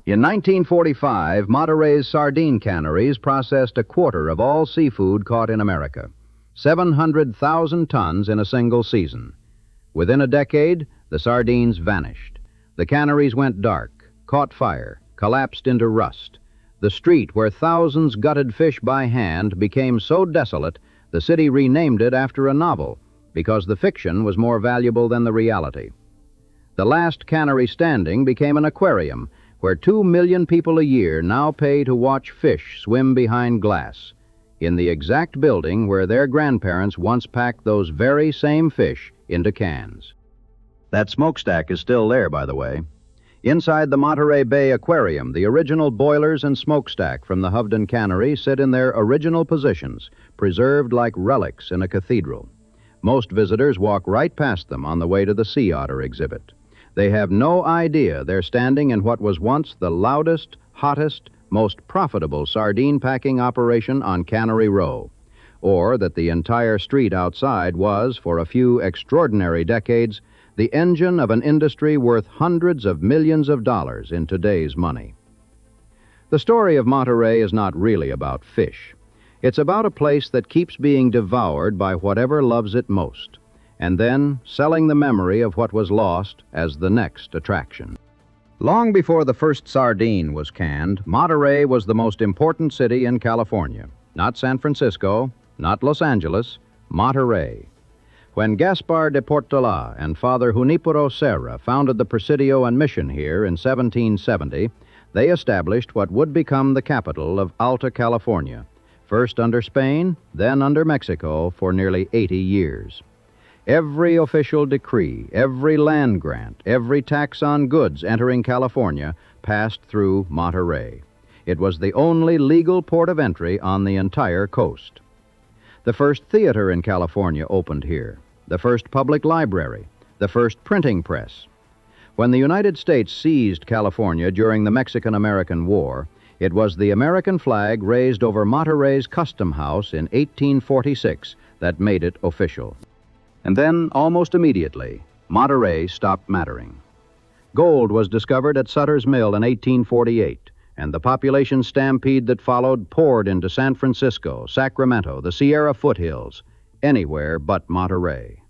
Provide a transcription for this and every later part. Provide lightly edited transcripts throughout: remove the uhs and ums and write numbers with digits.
In 1945, Monterey's sardine canneries processed a quarter of all seafood caught in America, 700,000 tons in a single season. Within a decade, the sardines vanished. The canneries went dark, caught fire, collapsed into rust. The street where thousands gutted fish by hand became so desolate, the city renamed it after a novel, because the fiction was more valuable than the reality. The last cannery standing became an aquarium, where 2 million people a year now pay to watch fish swim behind glass, in the exact building where their grandparents once packed those very same fish into cans. That smokestack is still there, by the way. Inside the Monterey Bay Aquarium, the original boilers and smokestack from the Hovden Cannery sit in their original positions, preserved like relics in a cathedral. Most visitors walk right past them on the way to the sea otter exhibit. They have no idea they're standing in what was once the loudest, hottest, most profitable sardine packing operation on Cannery Row, or that the entire street outside was, for a few extraordinary decades, the engine of an industry worth hundreds of millions of dollars in today's money. The story of Monterey is not really about fish. It's about a place that keeps being devoured by whatever loves it most, and then selling the memory of what was lost as the next attraction. Long before the first sardine was canned, Monterey was the most important city in California. Not San Francisco, not Los Angeles, Monterey. When Gaspar de Portola and Father Junipero Serra founded the Presidio and Mission here in 1770, they established what would become the capital of Alta California, first under Spain, then under Mexico for nearly 80 years. Every official decree, every land grant, every tax on goods entering California passed through Monterey. It was the only legal port of entry on the entire coast. The first theater in California opened here, the first public library, the first printing press. When the United States seized California during the Mexican-American War, it was the American flag raised over Monterey's Custom House in 1846 that made it official. And then, almost immediately, Monterey stopped mattering. Gold was discovered at Sutter's Mill in 1848, and the population stampede that followed poured into San Francisco, Sacramento, the Sierra foothills, anywhere but Monterey.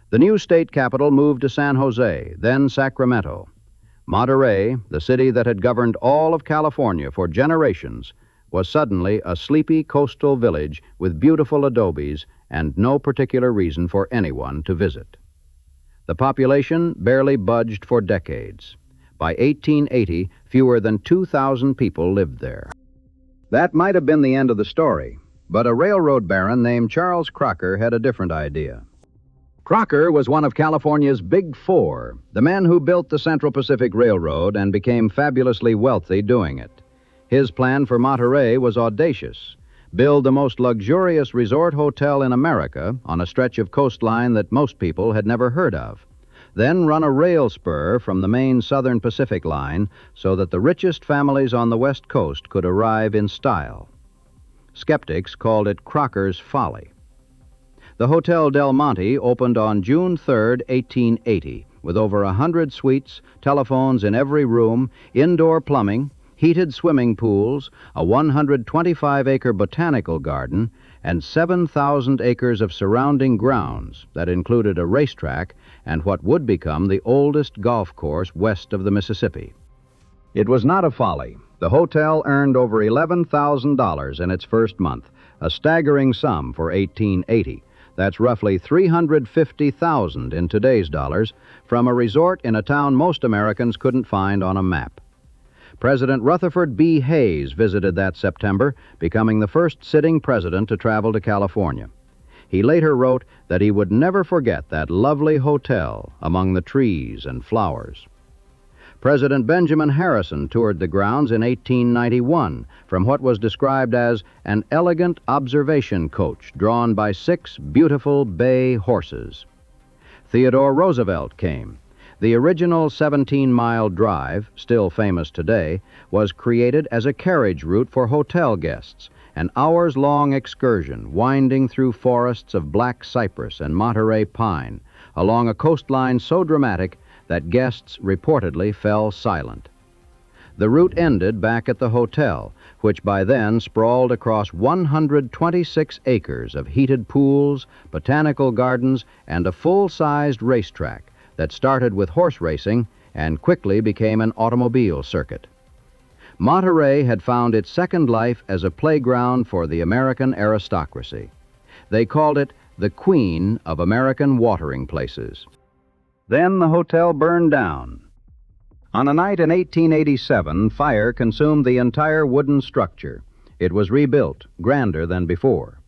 The new state capital moved to San Jose, then Sacramento. Monterey, the city that had governed all of California for generations, was suddenly a sleepy coastal village with beautiful adobes and no particular reason for anyone to visit. The population barely budged for decades. By 1880, fewer than 2,000 people lived there. That might have been the end of the story, but a railroad baron named Charles Crocker had a different idea. Crocker was one of California's Big Four, the men who built the Central Pacific Railroad and became fabulously wealthy doing it. His plan for Monterey was audacious: build the most luxurious resort hotel in America on a stretch of coastline that most people had never heard of. Then run a rail spur from the main Southern Pacific line so that the richest families on the West Coast could arrive in style. Skeptics called it Crocker's folly. The Hotel Del Monte opened on June 3, 1880, with over 100 suites, telephones in every room, indoor plumbing, heated swimming pools, a 125-acre botanical garden, and 7,000 acres of surrounding grounds that included a racetrack and what would become the oldest golf course west of the Mississippi. It was not a folly. The hotel earned over $11,000 in its first month, a staggering sum for 1880. That's roughly $350,000 in today's dollars, from a resort in a town most Americans couldn't find on a map. President Rutherford B. Hayes visited that September, becoming the first sitting president to travel to California. He later wrote that he would never forget that lovely hotel among the trees and flowers. President Benjamin Harrison toured the grounds in 1891 from what was described as an elegant observation coach drawn by 6 beautiful bay horses. Theodore Roosevelt came. The original 17-mile drive, still famous today, was created as a carriage route for hotel guests, an hours-long excursion winding through forests of black cypress and Monterey pine, along a coastline so dramatic that guests reportedly fell silent. The route ended back at the hotel, which by then sprawled across 126 acres of heated pools, botanical gardens, and a full-sized racetrack that started with horse racing and quickly became an automobile circuit. Monterey had found its second life as a playground for the American aristocracy. They called it the Queen of American Watering Places. Then the hotel burned down. On a night in 1887, fire consumed the entire wooden structure. It was rebuilt, grander than before.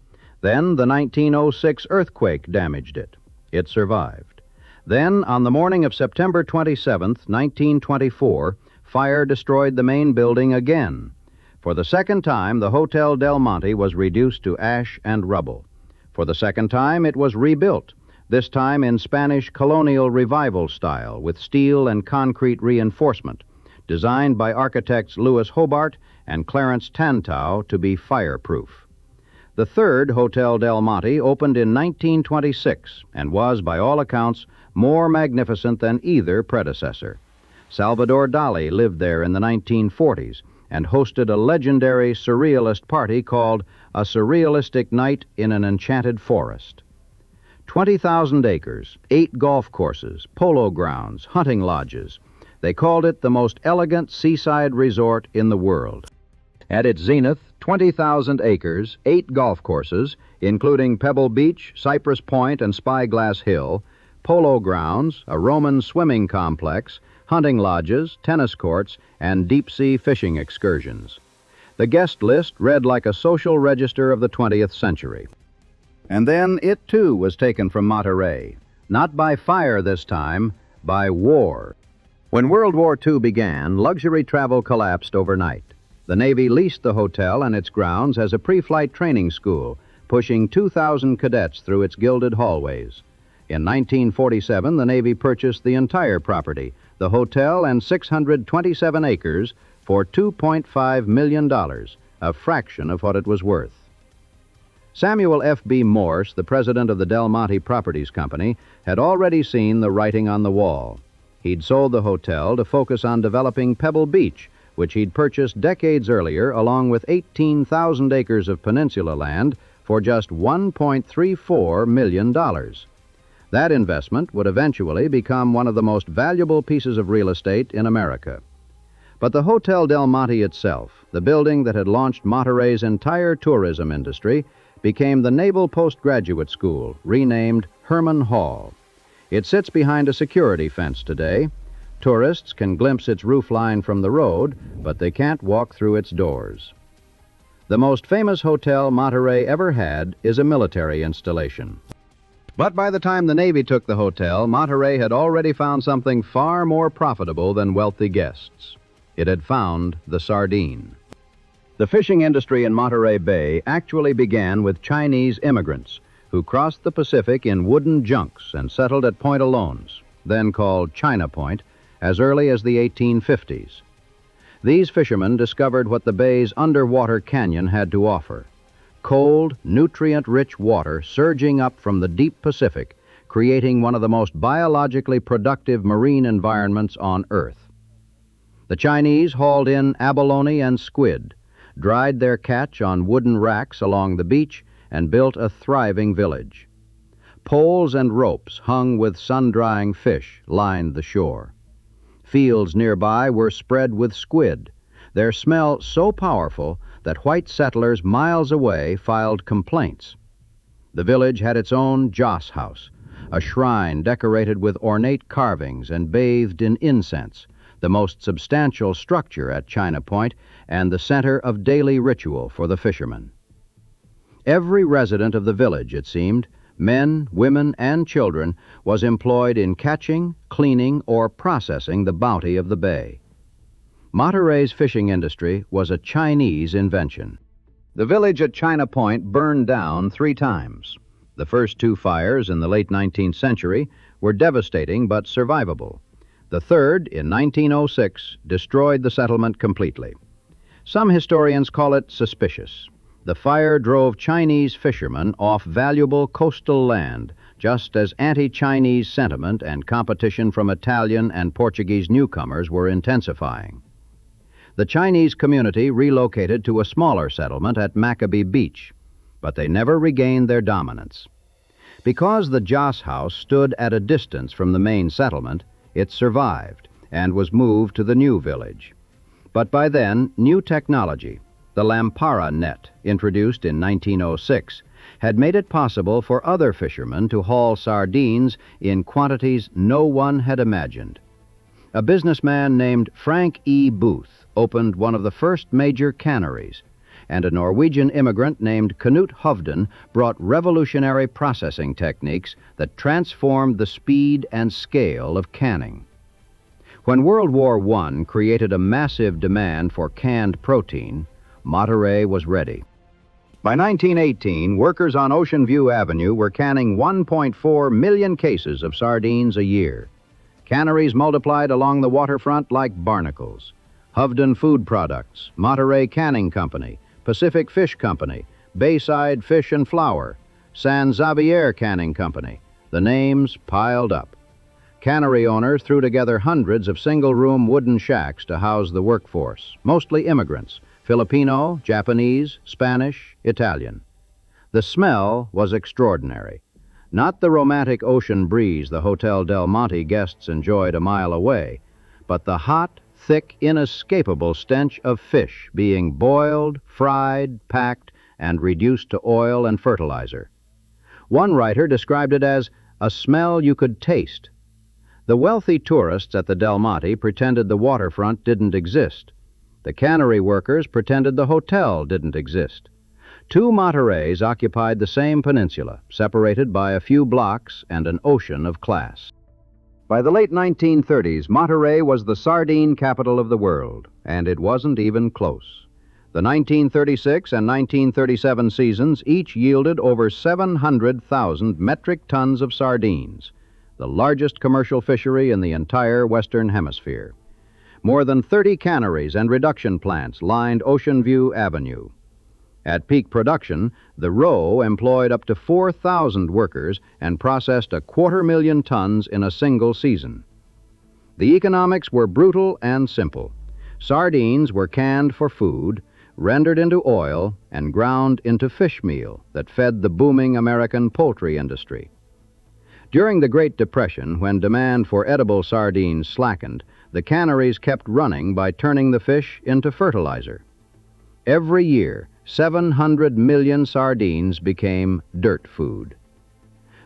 Then the 1906 earthquake damaged it. It survived. Then, on the morning of September 27, 1924, fire destroyed the main building again. For the second time, the Hotel Del Monte was reduced to ash and rubble. For the second time, it was rebuilt, this time in Spanish colonial revival style with steel and concrete reinforcement, designed by architects Louis Hobart and Clarence Tantow to be fireproof. The third Hotel Del Monte opened in 1926 and was, by all accounts, more magnificent than either predecessor. Salvador Dali lived there in the 1940s and hosted a legendary surrealist party called A Surrealistic Night in an Enchanted Forest. 20,000 acres, 8 golf courses, polo grounds, hunting lodges. They called it the most elegant seaside resort in the world. At its zenith, 20,000 acres, 8 golf courses, including Pebble Beach, Cypress Point, and Spyglass Hill, polo grounds, a Roman swimming complex, hunting lodges, tennis courts, and deep-sea fishing excursions. The guest list read like a social register of the 20th century. And then it, too, was taken from Monterey, not by fire this time, by war. When World War II began, luxury travel collapsed overnight. The Navy leased the hotel and its grounds as a pre-flight training school, pushing 2,000 cadets through its gilded hallways. In 1947, the Navy purchased the entire property, the hotel and 627 acres, for $2.5 million, a fraction of what it was worth. Samuel F.B. Morse, the president of the Del Monte Properties Company, had already seen the writing on the wall. He'd sold the hotel to focus on developing Pebble Beach, which he'd purchased decades earlier, along with 18,000 acres of peninsula land, for just $1.34 million. That investment would eventually become one of the most valuable pieces of real estate in America. But the Hotel Del Monte itself, the building that had launched Monterey's entire tourism industry, became the Naval Postgraduate School, renamed Herman Hall. It sits behind a security fence today. Tourists can glimpse its roofline from the road, but they can't walk through its doors. The most famous hotel Monterey ever had is a military installation. But by the time the Navy took the hotel, Monterey had already found something far more profitable than wealthy guests. It had found the sardine. The fishing industry in Monterey Bay actually began with Chinese immigrants who crossed the Pacific in wooden junks and settled at Point Alones, then called China Point, as early as the 1850s. These fishermen discovered what the bay's underwater canyon had to offer: cold, nutrient-rich water surging up from the deep Pacific, creating one of the most biologically productive marine environments on Earth. The Chinese hauled in abalone and squid, dried their catch on wooden racks along the beach, and built a thriving village. Poles and ropes hung with sun-drying fish lined the shore. Fields nearby were spread with squid, their smell so powerful that white settlers miles away filed complaints. The village had its own joss house, a shrine decorated with ornate carvings and bathed in incense, the most substantial structure at China Point and the center of daily ritual for the fishermen. Every resident of the village, it seemed, men, women, and children, was employed in catching, cleaning, or processing the bounty of the bay. Monterey's fishing industry was a Chinese invention. The village at China Point burned down 3 times. The first 2 fires in the late 19th century were devastating but survivable. The third, in 1906, destroyed the settlement completely. Some historians call it suspicious. The fire drove Chinese fishermen off valuable coastal land, just as anti-Chinese sentiment and competition from Italian and Portuguese newcomers were intensifying. The Chinese community relocated to a smaller settlement at Maccabee Beach, but they never regained their dominance. Because the Joss House stood at a distance from the main settlement, it survived and was moved to the new village. But by then, new technology, the Lampara net, introduced in 1906, had made it possible for other fishermen to haul sardines in quantities no one had imagined. A businessman named Frank E. Booth opened one of the first major canneries, and a Norwegian immigrant named Knut Hovden brought revolutionary processing techniques that transformed the speed and scale of canning. When World War I created a massive demand for canned protein, Monterey was ready. By 1918, workers on Ocean View Avenue were canning 1.4 million cases of sardines a year. Canneries multiplied along the waterfront like barnacles. Hovden Food Products, Monterey Canning Company, Pacific Fish Company, Bayside Fish and Flour, San Xavier Canning Company. The names piled up. Cannery owners threw together hundreds of single-room wooden shacks to house the workforce, mostly immigrants, Filipino, Japanese, Spanish, Italian. The smell was extraordinary. Not the romantic ocean breeze the Hotel Del Monte guests enjoyed a mile away, but the hot, thick, inescapable stench of fish being boiled, fried, packed, and reduced to oil and fertilizer. One writer described it as a smell you could taste. The wealthy tourists at the Del Monte pretended the waterfront didn't exist. The cannery workers pretended the hotel didn't exist. Two Montereys occupied the same peninsula, separated by a few blocks and an ocean of class. By the late 1930s, Monterey was the sardine capital of the world, and it wasn't even close. The 1936 and 1937 seasons each yielded over 700,000 metric tons of sardines, the largest commercial fishery in the entire Western Hemisphere. More than 30 canneries and reduction plants lined Ocean View Avenue. At peak production, the Row employed up to 4,000 workers and processed 250,000 tons in a single season. The economics were brutal and simple. Sardines were canned for food, rendered into oil, and ground into fish meal that fed the booming American poultry industry. During the Great Depression, when demand for edible sardines slackened, the canneries kept running by turning the fish into fertilizer. Every year, 700 million sardines became dirt food.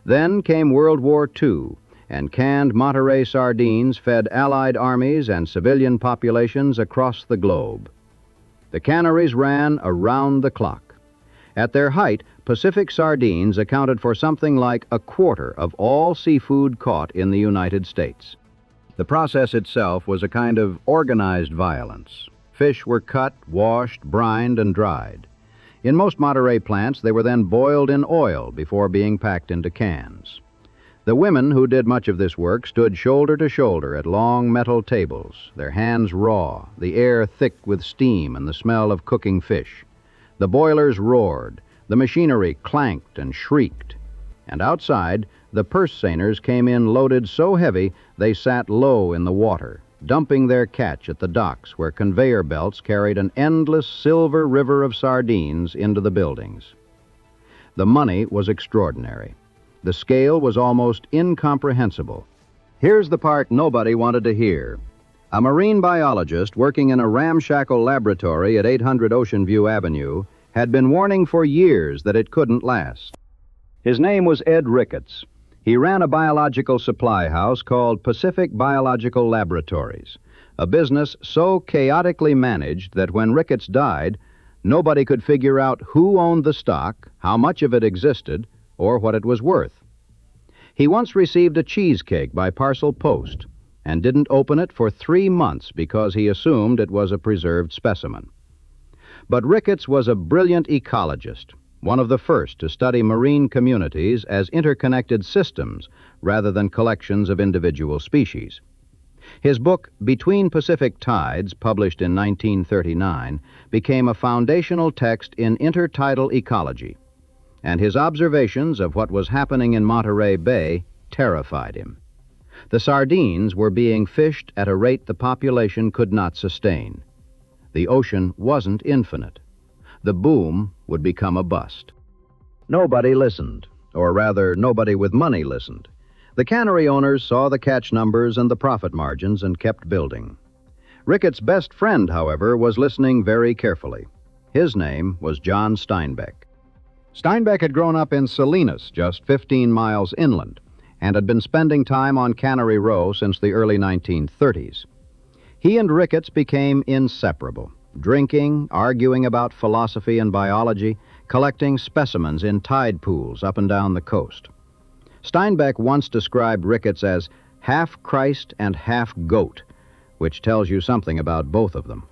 Then came World War II, and canned Monterey sardines fed Allied armies and civilian populations across the globe. The canneries ran around the clock. At their height, Pacific sardines accounted for something like a quarter of all seafood caught in the United States. The process itself was a kind of organized violence. Fish were cut, washed, brined, and dried. In most Monterey plants, they were then boiled in oil before being packed into cans. The women who did much of this work stood shoulder to shoulder at long metal tables, their hands raw, the air thick with steam and the smell of cooking fish. The boilers roared, the machinery clanked and shrieked, and outside, the purse seiners came in loaded so heavy they sat low in the water, dumping their catch at the docks where conveyor belts carried an endless silver river of sardines into the buildings. The money was extraordinary. The scale was almost incomprehensible. Here's the part nobody wanted to hear. A marine biologist working in a ramshackle laboratory at 800 Ocean View Avenue had been warning for years that it couldn't last. His name was Ed Ricketts. He ran a biological supply house called Pacific Biological Laboratories, a business so chaotically managed that when Ricketts died, nobody could figure out who owned the stock, how much of it existed, or what it was worth. He once received a cheesecake by parcel post and didn't open it for 3 months because he assumed it was a preserved specimen. But Ricketts was a brilliant ecologist, one of the first to study marine communities as interconnected systems rather than collections of individual species. His book, Between Pacific Tides, published in 1939, became a foundational text in intertidal ecology, and his observations of what was happening in Monterey Bay terrified him. The sardines were being fished at a rate the population could not sustain. The ocean wasn't infinite. The boom would become a bust. Nobody listened, or rather, nobody with money listened. The cannery owners saw the catch numbers and the profit margins and kept building. Ricketts' best friend, however, was listening very carefully. His name was John Steinbeck. Steinbeck had grown up in Salinas, just 15 miles inland, and had been spending time on Cannery Row since the early 1930s. He and Ricketts became inseparable, drinking, arguing about philosophy and biology, collecting specimens in tide pools up and down the coast. Steinbeck once described Ricketts as half Christ and half goat, which tells you something about both of them.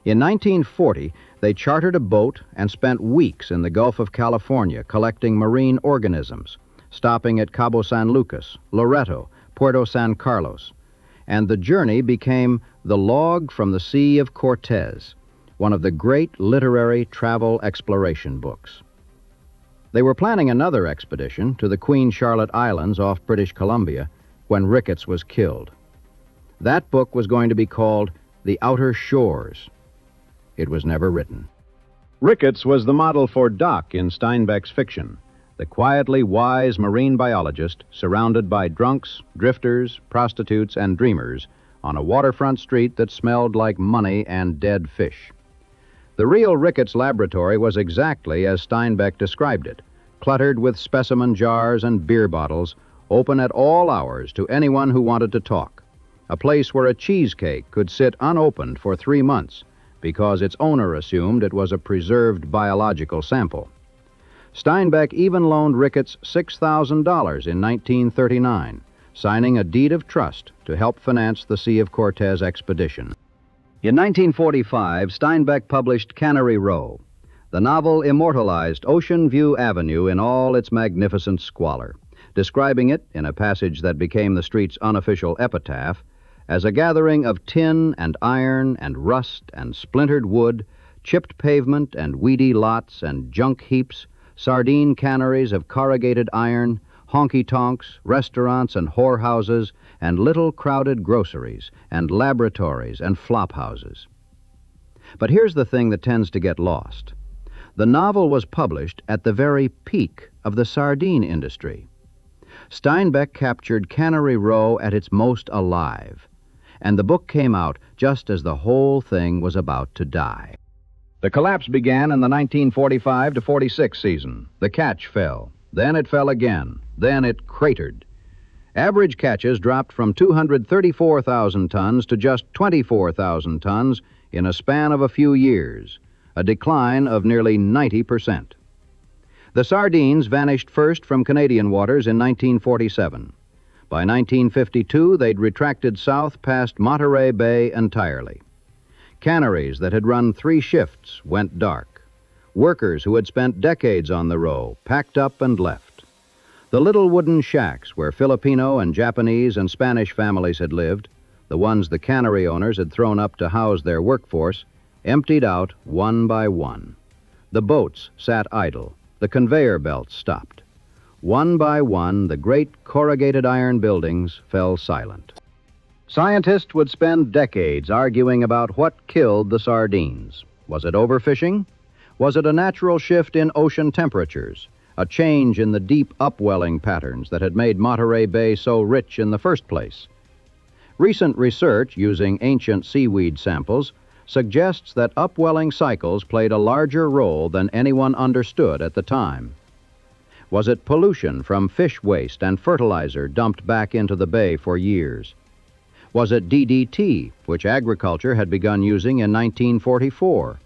In 1940, they chartered a boat and spent weeks in the Gulf of California collecting marine organisms, stopping at Cabo San Lucas, Loreto, Puerto San Carlos, and the journey became The Log from the Sea of Cortez, one of the great literary travel exploration books. They were planning another expedition to the Queen Charlotte Islands off British Columbia when Ricketts was killed. That book was going to be called The Outer Shores. It was never written. Ricketts was the model for Doc in Steinbeck's fiction, the quietly wise marine biologist surrounded by drunks, drifters, prostitutes, and dreamers on a waterfront street that smelled like money and dead fish. The real Ricketts laboratory was exactly as Steinbeck described it, cluttered with specimen jars and beer bottles, open at all hours to anyone who wanted to talk. A place where a cheesecake could sit unopened for 3 months because its owner assumed it was a preserved biological sample. Steinbeck even loaned Ricketts $6,000 in 1939, signing a deed of trust to help finance the Sea of Cortez expedition. In 1945, Steinbeck published Cannery Row. The novel immortalized Ocean View Avenue in all its magnificent squalor, describing it, in a passage that became the street's unofficial epitaph, as a gathering of tin and iron and rust and splintered wood, chipped pavement and weedy lots and junk heaps, sardine canneries of corrugated iron, honky-tonks, restaurants and whorehouses, and little crowded groceries and laboratories and flop houses. But here's the thing that tends to get lost. The novel was published at the very peak of the sardine industry. Steinbeck captured Cannery Row at its most alive, and the book came out just as the whole thing was about to die. The collapse began in the 1945 to 46 season. The catch fell. Then it fell again. Then it cratered. Average catches dropped from 234,000 tons to just 24,000 tons in a span of a few years, a decline of nearly 90%. The sardines vanished first from Canadian waters in 1947. By 1952, they'd retracted south past Monterey Bay entirely. Canneries that had run 3 shifts went dark. Workers who had spent decades on the row packed up and left. The little wooden shacks where Filipino and Japanese and Spanish families had lived, the ones the cannery owners had thrown up to house their workforce, emptied out one by one. The boats sat idle. The conveyor belts stopped. One by one, the great corrugated iron buildings fell silent. Scientists would spend decades arguing about what killed the sardines. Was it overfishing? Was it a natural shift in ocean temperatures, a change in the deep upwelling patterns that had made Monterey Bay so rich in the first place? Recent research using ancient seaweed samples suggests that upwelling cycles played a larger role than anyone understood at the time. Was it pollution from fish waste and fertilizer dumped back into the bay for years? Was it DDT, which agriculture had begun using in 1944?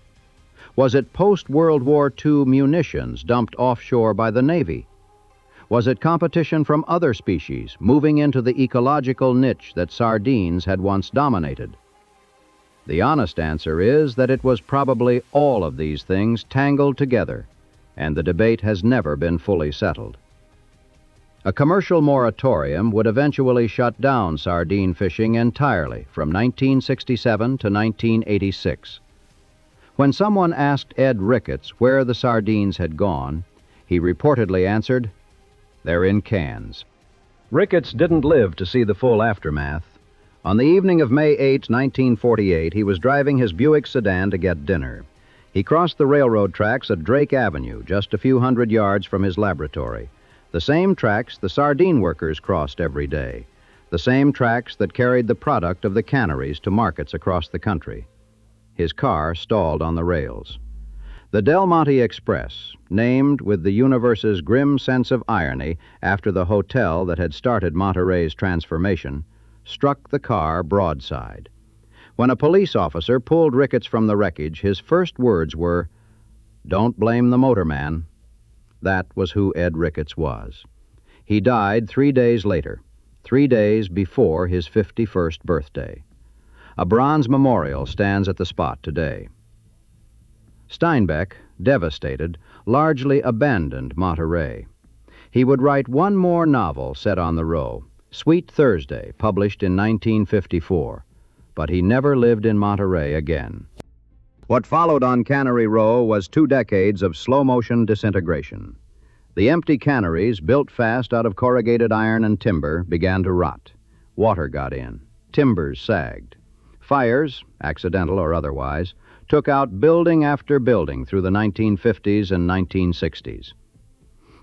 Was it post-World War II munitions dumped offshore by the Navy? Was it competition from other species moving into the ecological niche that sardines had once dominated? The honest answer is that it was probably all of these things tangled together, and the debate has never been fully settled. A commercial moratorium would eventually shut down sardine fishing entirely from 1967 to 1986. When someone asked Ed Ricketts where the sardines had gone, he reportedly answered, "They're in cans." Ricketts didn't live to see the full aftermath. On the evening of May 8, 1948, he was driving his Buick sedan to get dinner. He crossed the railroad tracks at Drake Avenue, just a few hundred yards from his laboratory. The same tracks the sardine workers crossed every day. The same tracks that carried the product of the canneries to markets across the country. His car stalled on the rails. The Del Monte Express, named with the universe's grim sense of irony after the hotel that had started Monterey's transformation, struck the car broadside. When a police officer pulled Ricketts from the wreckage, his first words were, "Don't blame the motorman." That was who Ed Ricketts was. He died 3 days later, 3 days before his 51st birthday. A bronze memorial stands at the spot today. Steinbeck, devastated, largely abandoned Monterey. He would write one more novel set on the Row, Sweet Thursday, published in 1954, but he never lived in Monterey again. What followed on Cannery Row was 2 decades of slow-motion disintegration. The empty canneries, built fast out of corrugated iron and timber, began to rot. Water got in. Timbers sagged. Fires, accidental or otherwise, took out building after building through the 1950s and 1960s.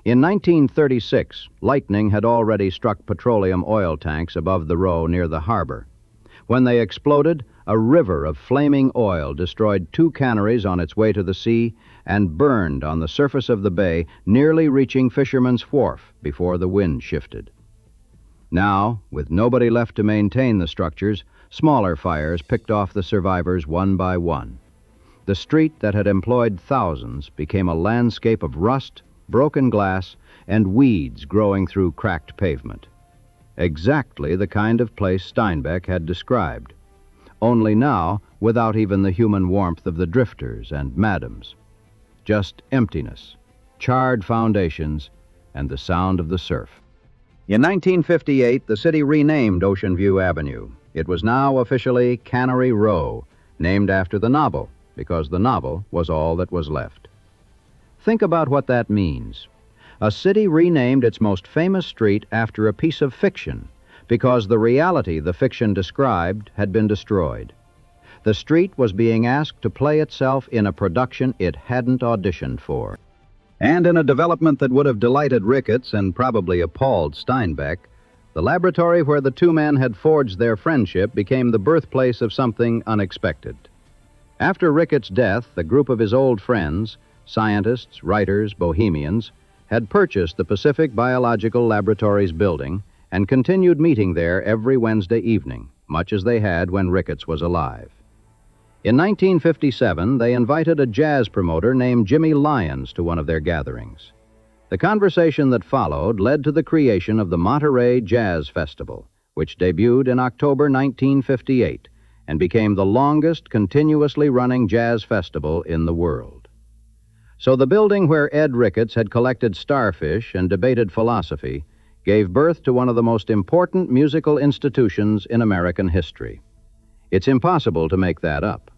In 1936, lightning had already struck petroleum oil tanks above the Row near the harbor. When they exploded, a river of flaming oil destroyed 2 canneries on its way to the sea and burned on the surface of the bay, nearly reaching Fisherman's Wharf before the wind shifted. Now, with nobody left to maintain the structures, smaller fires picked off the survivors one by one. The street that had employed thousands became a landscape of rust, broken glass, and weeds growing through cracked pavement. Exactly the kind of place Steinbeck had described, only now without even the human warmth of the drifters and madams. Just emptiness, charred foundations, and the sound of the surf. In 1958, the city renamed Ocean View Avenue. It was now officially Cannery Row, named after the novel, because the novel was all that was left. Think about what that means. A city renamed its most famous street after a piece of fiction because the reality the fiction described had been destroyed. The street was being asked to play itself in a production it hadn't auditioned for. And in a development that would have delighted Ricketts and probably appalled Steinbeck, the laboratory where the 2 men had forged their friendship became the birthplace of something unexpected. After Ricketts' death, a group of his old friends, scientists, writers, bohemians, had purchased the Pacific Biological Laboratories building and continued meeting there every Wednesday evening, much as they had when Ricketts was alive. In 1957, they invited a jazz promoter named Jimmy Lyons to one of their gatherings. The conversation that followed led to the creation of the Monterey Jazz Festival, which debuted in October 1958 and became the longest continuously running jazz festival in the world. So the building where Ed Ricketts had collected starfish and debated philosophy gave birth to one of the most important musical institutions in American history. It's impossible to make that up.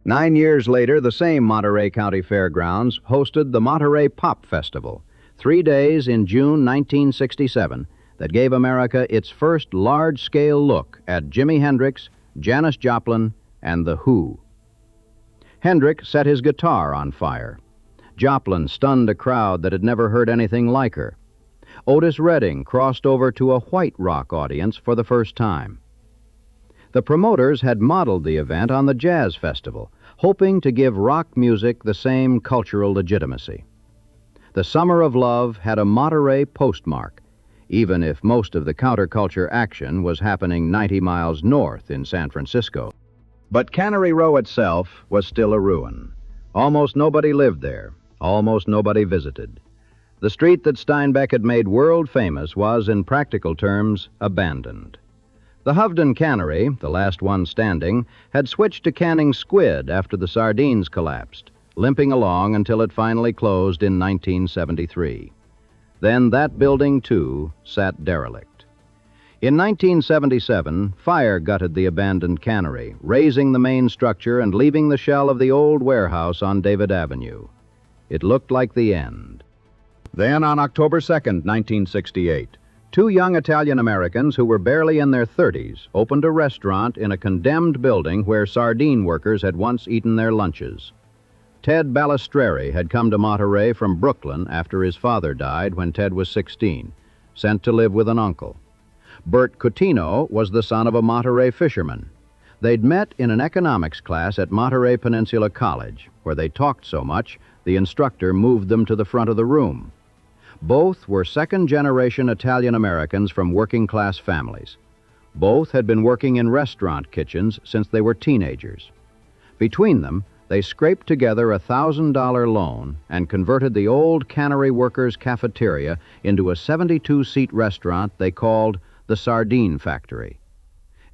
9 years later, the same Monterey County Fairgrounds hosted the Monterey Pop Festival, 3 days in June 1967, that gave America its first large-scale look at Jimi Hendrix, Janis Joplin, and The Who. Hendrix set his guitar on fire. Joplin stunned a crowd that had never heard anything like her. Otis Redding crossed over to a white rock audience for the first time. The promoters had modeled the event on the Jazz Festival, hoping to give rock music the same cultural legitimacy. The Summer of Love had a Monterey postmark, even if most of the counterculture action was happening 90 miles north in San Francisco. But Cannery Row itself was still a ruin. Almost nobody lived there. Almost nobody visited. The street that Steinbeck had made world famous was, in practical terms, abandoned. The Hovden Cannery, the last one standing, had switched to canning squid after the sardines collapsed, limping along until it finally closed in 1973. Then that building, too, sat derelict. In 1977, fire gutted the abandoned cannery, razing the main structure and leaving the shell of the old warehouse on David Avenue. It looked like the end. Then, on October 2nd, 1968, Two young Italian Americans who were barely in their 30s opened a restaurant in a condemned building where sardine workers had once eaten their lunches. Ted Balistreri had come to Monterey from Brooklyn after his father died when Ted was 16, sent to live with an uncle. Bert Coutinho was the son of a Monterey fisherman. They'd met in an economics class at Monterey Peninsula College, where they talked so much the instructor moved them to the front of the room. Both were second-generation Italian Americans from working-class families. Both had been working in restaurant kitchens since they were teenagers. Between them, they scraped together a $1,000 loan and converted the old cannery workers' cafeteria into a 72-seat restaurant they called the Sardine Factory.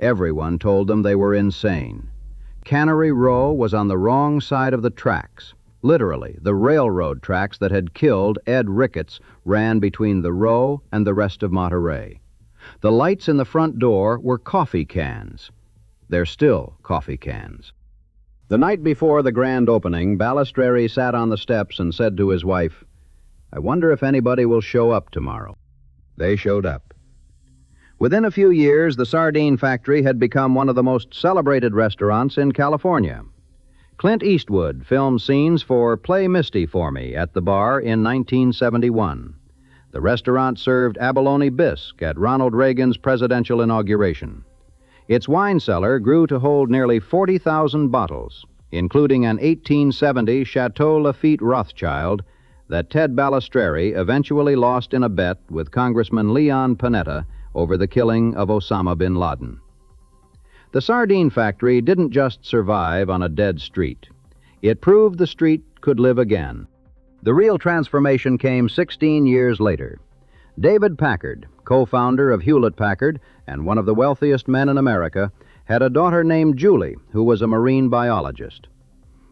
Everyone told them they were insane. Cannery Row was on the wrong side of the tracks. Literally, the railroad tracks that had killed Ed Ricketts ran between the Row and the rest of Monterey. The lights in the front door were coffee cans. They're still coffee cans. The night before the grand opening, Balistreri sat on the steps and said to his wife, "I wonder if anybody will show up tomorrow." They showed up. Within a few years, the Sardine Factory had become one of the most celebrated restaurants in California. Clint Eastwood filmed scenes for Play Misty for Me at the bar in 1971. The restaurant served abalone bisque at Ronald Reagan's presidential inauguration. Its wine cellar grew to hold nearly 40,000 bottles, including an 1870 Chateau Lafite Rothschild that Ted Balistreri eventually lost in a bet with Congressman Leon Panetta over the killing of Osama bin Laden. The Sardine Factory didn't just survive on a dead street. It proved the street could live again. The real transformation came 16 years later. David Packard, co-founder of Hewlett-Packard and one of the wealthiest men in America, had a daughter named Julie, who was a marine biologist.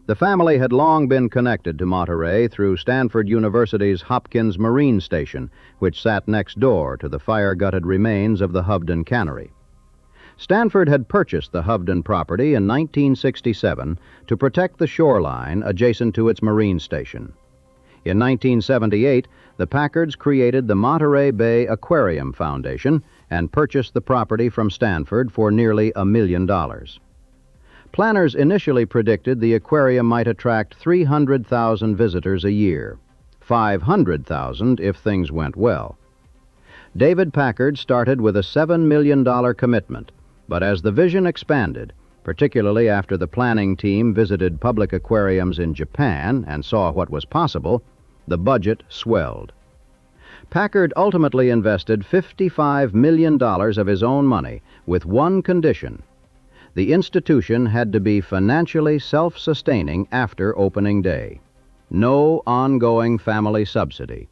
The family had long been connected to Monterey through Stanford University's Hopkins Marine Station, which sat next door to the fire-gutted remains of the Hovden Cannery. Stanford had purchased the Hovden property in 1967 to protect the shoreline adjacent to its marine station. In 1978, the Packards created the Monterey Bay Aquarium Foundation and purchased the property from Stanford for nearly $1 million. Planners initially predicted the aquarium might attract 300,000 visitors a year, 500,000 if things went well. David Packard started with a $7 million commitment, but as the vision expanded, particularly after the planning team visited public aquariums in Japan and saw what was possible, the budget swelled. Packard ultimately invested $55 million of his own money with one condition. The institution had to be financially self-sustaining after opening day. No ongoing family subsidy.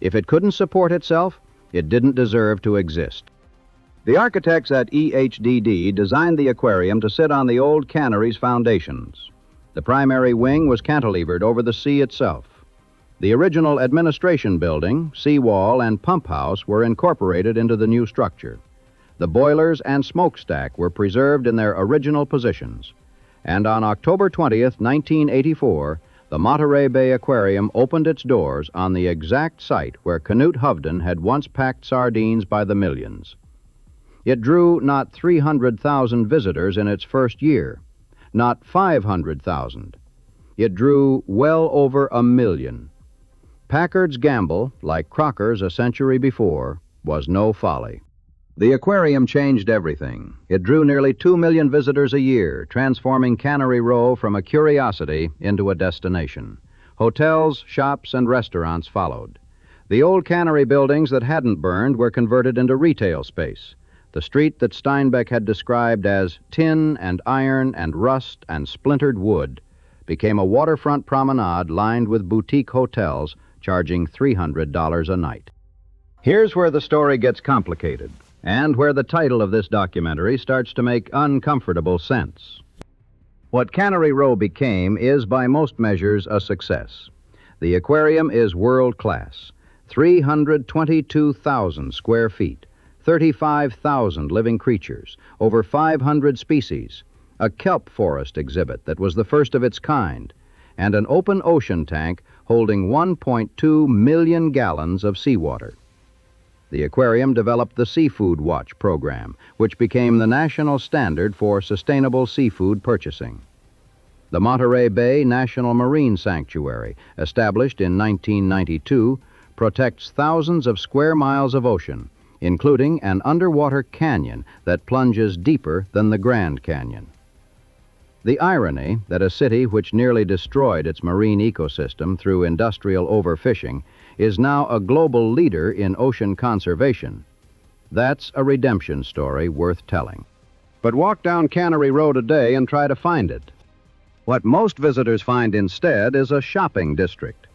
If it couldn't support itself, it didn't deserve to exist. The architects at EHDD designed the aquarium to sit on the old cannery's foundations. The primary wing was cantilevered over the sea itself. The original administration building, seawall, and pump house were incorporated into the new structure. The boilers and smokestack were preserved in their original positions. And on October 20th, 1984, the Monterey Bay Aquarium opened its doors on the exact site where Canute Hovden had once packed sardines by the millions. It drew not 300,000 visitors in its first year, not 500,000. It drew well over 1 million. Packard's gamble, like Crocker's a century before, was no folly. The aquarium changed everything. It drew nearly 2 million visitors a year, transforming Cannery Row from a curiosity into a destination. Hotels, shops, and restaurants followed. The old cannery buildings that hadn't burned were converted into retail space. The street that Steinbeck had described as tin and iron and rust and splintered wood became a waterfront promenade lined with boutique hotels charging $300 a night. Here's where the story gets complicated, and where the title of this documentary starts to make uncomfortable sense. What Cannery Row became is, by most measures, a success. The aquarium is world-class, 322,000 square feet, 35,000 living creatures, over 500 species, a kelp forest exhibit that was the first of its kind, and an open ocean tank holding 1.2 million gallons of seawater. The aquarium developed the Seafood Watch program, which became the national standard for sustainable seafood purchasing. The Monterey Bay National Marine Sanctuary, established in 1992, protects thousands of square miles of ocean, including an underwater canyon that plunges deeper than the Grand Canyon. The irony that a city which nearly destroyed its marine ecosystem through industrial overfishing is now a global leader in ocean conservation. That's a redemption story worth telling. But walk down Cannery Row today and try to find it. What most visitors find instead is a shopping district.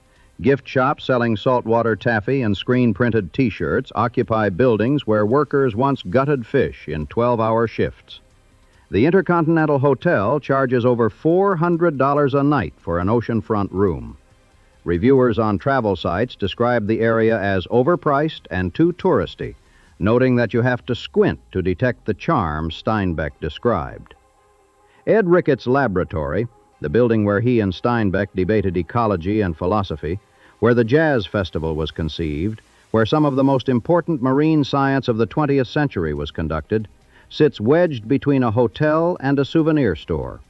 Gift shops selling saltwater taffy and screen-printed T-shirts occupy buildings where workers once gutted fish in 12-hour shifts. The Intercontinental Hotel charges over $400 a night for an oceanfront room. Reviewers on travel sites describe the area as overpriced and too touristy, noting that you have to squint to detect the charm Steinbeck described. Ed Ricketts' laboratory, the building where he and Steinbeck debated ecology and philosophy, where the Jazz Festival was conceived, where some of the most important marine science of the 20th century was conducted, sits wedged between a hotel and a souvenir store,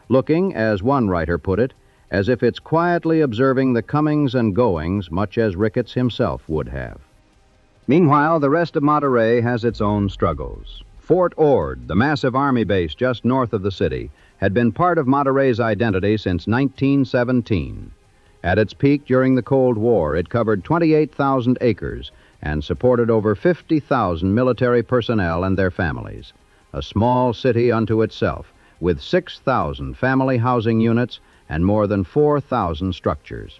looking, as one writer put it, as if it's quietly observing the comings and goings much as Ricketts himself would have. Meanwhile, the rest of Monterey has its own struggles. Fort Ord, the massive Army base just north of the city, had been part of Monterey's identity since 1917. At its peak during the Cold War, it covered 28,000 acres and supported over 50,000 military personnel and their families. A small city unto itself, with 6,000 family housing units and more than 4,000 structures.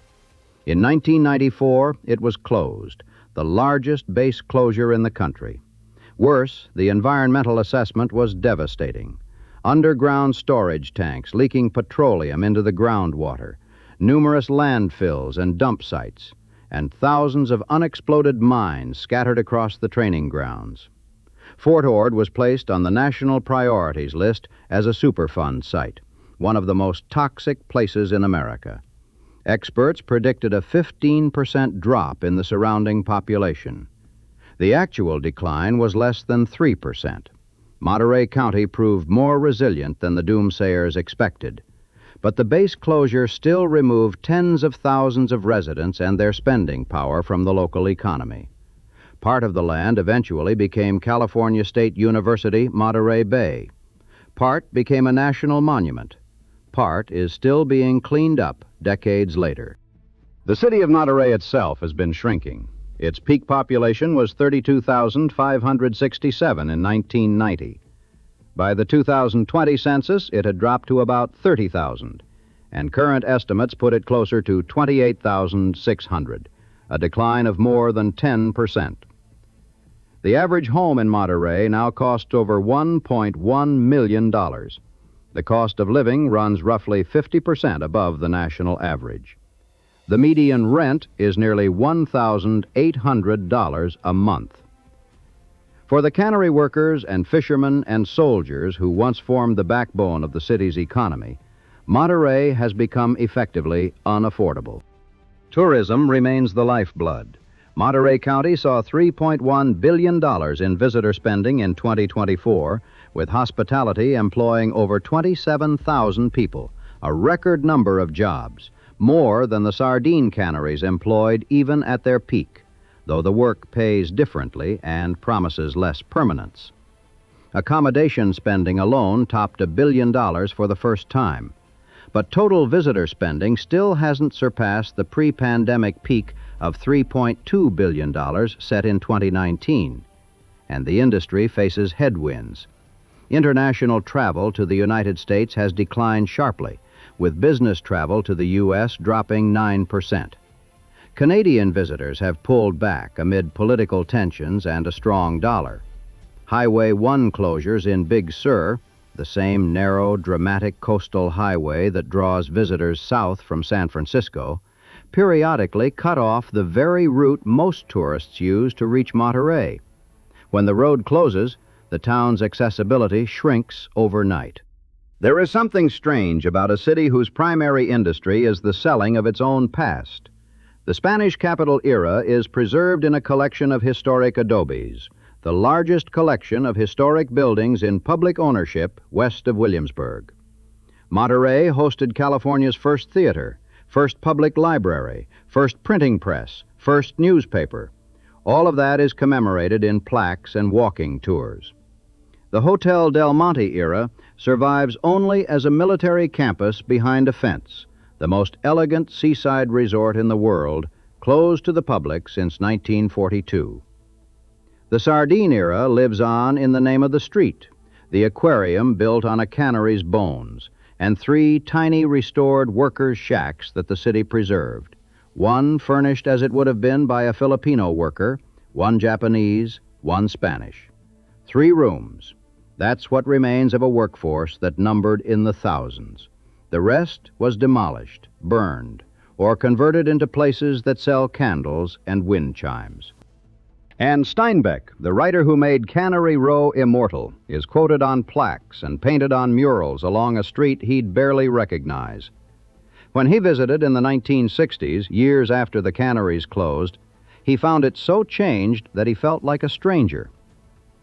In 1994, it was closed, the largest base closure in the country. Worse, the environmental assessment was devastating. Underground storage tanks leaking petroleum into the groundwater, numerous landfills and dump sites, and thousands of unexploded mines scattered across the training grounds. Fort Ord was placed on the national priorities list as a Superfund site, one of the most toxic places in America. Experts predicted a 15% drop in the surrounding population. The actual decline was less than 3%. Monterey County proved more resilient than the doomsayers expected. But the base closure still removed tens of thousands of residents and their spending power from the local economy. Part of the land eventually became California State University, Monterey Bay. Part became a national monument. Part is still being cleaned up decades later. The city of Monterey itself has been shrinking. Its peak population was 32,567 in 1990. By the 2020 census, it had dropped to about 30,000, and current estimates put it closer to 28,600, a decline of more than 10%. The average home in Monterey now costs over $1.1 million. The cost of living runs roughly 50% above the national average. The median rent is nearly $1,800 a month. For the cannery workers and fishermen and soldiers who once formed the backbone of the city's economy, Monterey has become effectively unaffordable. Tourism remains the lifeblood. Monterey County saw $3.1 billion in visitor spending in 2024, with hospitality employing over 27,000 people, a record number of jobs, more than the sardine canneries employed even at their peak, though the work pays differently and promises less permanence. Accommodation spending alone topped $1 billion for the first time, but total visitor spending still hasn't surpassed the pre-pandemic peak of $3.2 billion set in 2019, and the industry faces headwinds. International travel to the United States has declined sharply, with business travel to the U.S. dropping 9%. Canadian visitors have pulled back amid political tensions and a strong dollar. Highway 1 closures in Big Sur, the same narrow, dramatic coastal highway that draws visitors south from San Francisco, periodically cut off the very route most tourists use to reach Monterey. When the road closes, the town's accessibility shrinks overnight. There is something strange about a city whose primary industry is the selling of its own past. The Spanish capital era is preserved in a collection of historic adobes, the largest collection of historic buildings in public ownership west of Williamsburg. Monterey hosted California's first theater, first public library, first printing press, first newspaper. All of that is commemorated in plaques and walking tours. The Hotel Del Monte era survives only as a military campus behind a fence, the most elegant seaside resort in the world, closed to the public since 1942. The sardine era lives on in the name of the street, the aquarium built on a cannery's bones, and 3 tiny restored workers' shacks that the city preserved, one furnished as it would have been by a Filipino worker, one Japanese, one Spanish. 3 rooms. That's what remains of a workforce that numbered in the thousands. The rest was demolished, burned, or converted into places that sell candles and wind chimes. And Steinbeck, the writer who made Cannery Row immortal, is quoted on plaques and painted on murals along a street he'd barely recognize. When he visited in the 1960s, years after the canneries closed, he found it so changed that he felt like a stranger.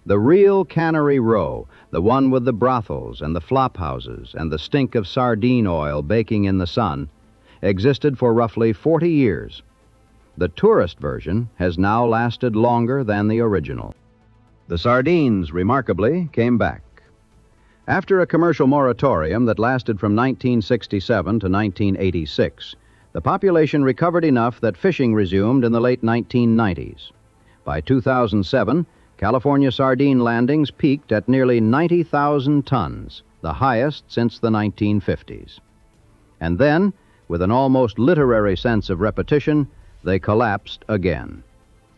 The real Cannery Row, the one with the brothels and the flop houses and the stink of sardine oil baking in the sun, existed for roughly 40 years. The tourist version has now lasted longer than the original. The sardines, remarkably, came back. After a commercial moratorium that lasted from 1967 to 1986, the population recovered enough that fishing resumed in the late 1990s. By 2007, California sardine landings peaked at nearly 90,000 tons, the highest since the 1950s. And then, with an almost literary sense of repetition, they collapsed again.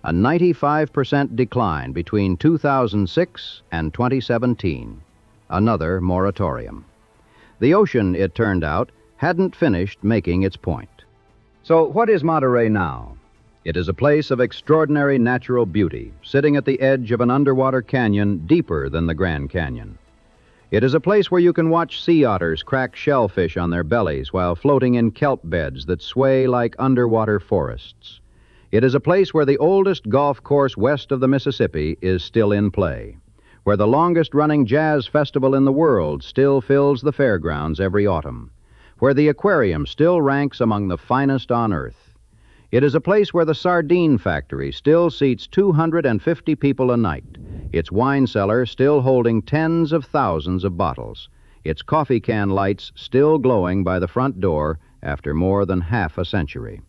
A 95% decline between 2006 and 2017. Another moratorium. The ocean, it turned out, hadn't finished making its point. So what is Monterey now? It is a place of extraordinary natural beauty, sitting at the edge of an underwater canyon deeper than the Grand Canyon. It is a place where you can watch sea otters crack shellfish on their bellies while floating in kelp beds that sway like underwater forests. It is a place where the oldest golf course west of the Mississippi is still in play, where the longest-running jazz festival in the world still fills the fairgrounds every autumn, where the aquarium still ranks among the finest on earth. It is a place where the sardine factory still seats 250 people a night, its wine cellar still holding tens of thousands of bottles, its coffee can lights still glowing by the front door after more than half a century.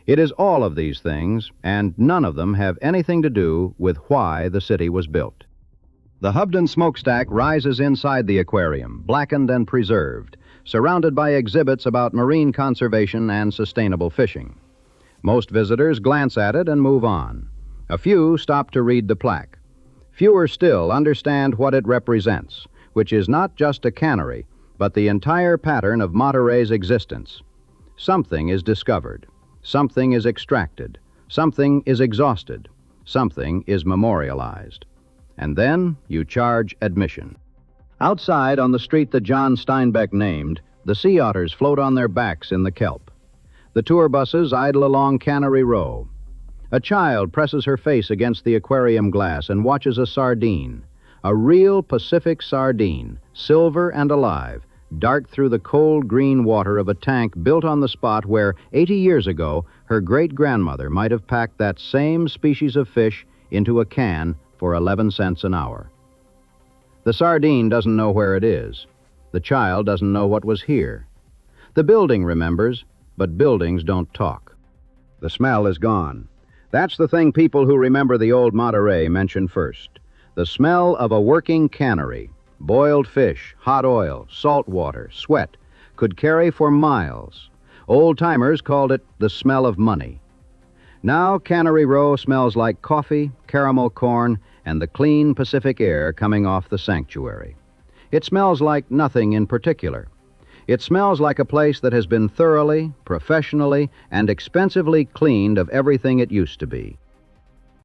It is all of these things, and none of them have anything to do with why the city was built. The Hubden smokestack rises inside the aquarium, blackened and preserved, surrounded by exhibits about marine conservation and sustainable fishing. Most visitors glance at it and move on. A few stop to read the plaque. Fewer still understand what it represents, which is not just a cannery, but the entire pattern of Monterey's existence. Something is discovered. Something is extracted. Something is exhausted. Something is memorialized. And then you charge admission. Outside on the street that John Steinbeck named, the sea otters float on their backs in the kelp. The tour buses idle along Cannery Row. A child presses her face against the aquarium glass and watches a sardine, a real Pacific sardine, silver and alive, dart through the cold green water of a tank built on the spot where, 80 years ago, her great-grandmother might have packed that same species of fish into a can for 11 cents an hour. The sardine doesn't know where it is. The child doesn't know what was here. The building remembers, but buildings don't talk. The smell is gone. That's the thing people who remember the old Monterey mention first. The smell of a working cannery. Boiled fish, hot oil, salt water, sweat, could carry for miles. Old-timers called it the smell of money. Now Cannery Row smells like coffee, caramel corn, and the clean Pacific air coming off the sanctuary. It smells like nothing in particular. It smells like a place that has been thoroughly, professionally, and expensively cleaned of everything it used to be.